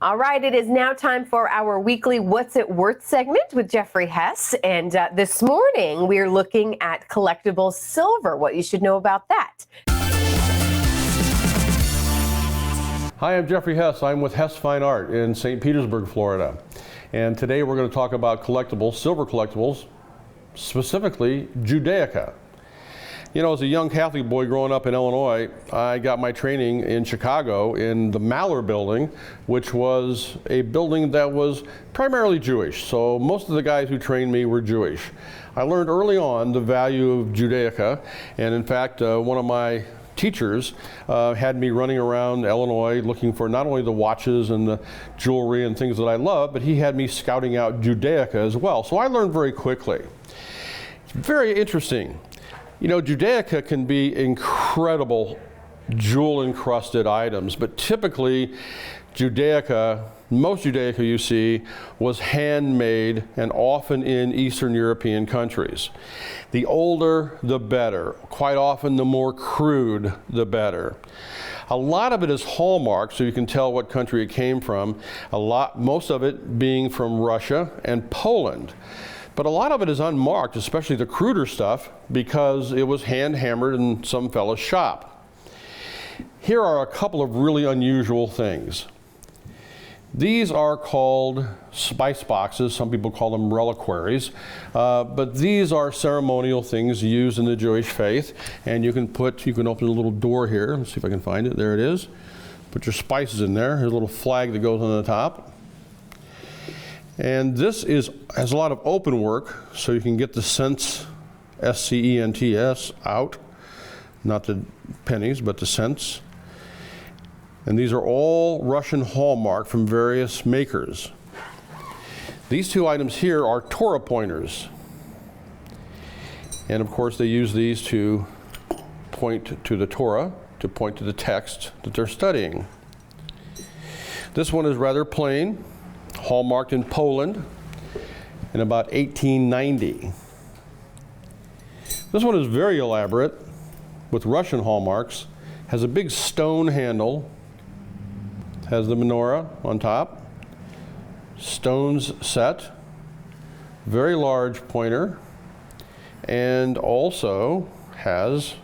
All right, it is now time for our weekly What's It Worth segment with Jeffrey Hess. And this morning, we're looking at collectible silver, what you should know about that. Hi, I'm Jeffrey Hess. I'm with Hess Fine Art in St. Petersburg, Florida. And today we're going to talk about collectibles, silver collectibles, specifically Judaica. You know, as a young Catholic boy growing up in Illinois, I got my training in Chicago in the Maller building, which was a building that was primarily Jewish. So most of the guys who trained me were Jewish. I learned early on the value of Judaica, and in fact, one of my teachers had me running around Illinois looking for not only the watches and the jewelry and things that I love, but he had me scouting out Judaica as well. So I learned very quickly. It's very interesting. You know, Judaica can be incredible jewel-encrusted items, but typically Judaica, most Judaica you see, was handmade and often in Eastern European countries. The older, the better. Quite often, the more crude, the better. A lot of it is hallmarked, so you can tell what country it came from. Most of it being from Russia and Poland. But a lot of it is unmarked, especially the cruder stuff, because it was hand-hammered in some fella's shop. Here are a couple of really unusual things. These are called spice boxes. Some people call them reliquaries. But these are ceremonial things used in the Jewish faith. And you can open a little door here. Let's see if I can find it. There it is. Put your spices in there. Here's a little flag that goes on the top. And this has a lot of open work, so you can get the cents, S-C-E-N-T-S, out. Not the pennies, but the cents. And these are all Russian hallmark from various makers. These two items here are Torah Pointers. And of course they use these to point to the Torah, to point to the text that they're studying. This one is rather plain, hallmarked in Poland in about 1890. This one is very elaborate with Russian hallmarks, has a big stone handle, has the menorah on top, stones set, very large pointer, and also has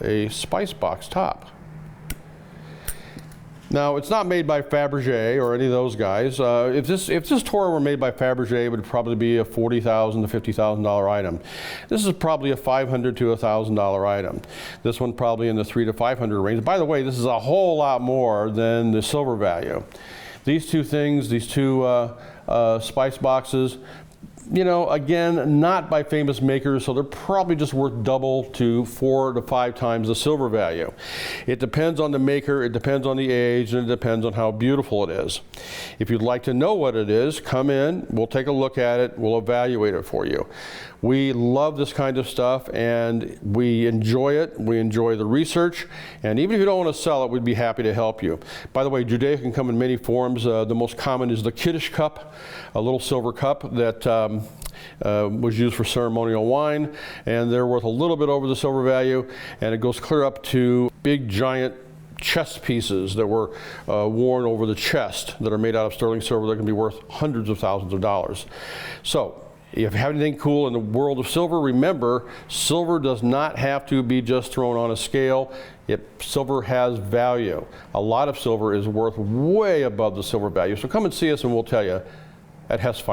a spice box top. Now, it's not made by Fabergé or any of those guys. If this Torah were made by Fabergé, it would probably be a $40,000 to $50,000 item. This is probably a $500 to $1,000 item. This one probably in the $300 to $500 range. By the way, this is a whole lot more than the silver value. These two things, these two spice boxes, you know, again, not by famous makers, so they're probably just worth double to 4 to 5 times the silver value. It depends on the maker, it depends on the age, and it depends on how beautiful it is. If you'd like to know what it is, come in, we'll take a look at it, we'll evaluate it for you. We love this kind of stuff, and we enjoy it. We enjoy the research, and even if you don't want to sell it, we'd be happy to help you. By the way, Judaica can come in many forms. The most common is the Kiddush Cup, a little silver cup that was used for ceremonial wine, and they're worth a little bit over the silver value, and it goes clear up to big giant chest pieces that were worn over the chest that are made out of sterling silver that can be worth hundreds of thousands of dollars. So if you have anything cool in the world of silver, remember, silver does not have to be just thrown on a scale. Silver has value. A lot of silver is worth way above the silver value. So come and see us and we'll tell you at Hess Fine.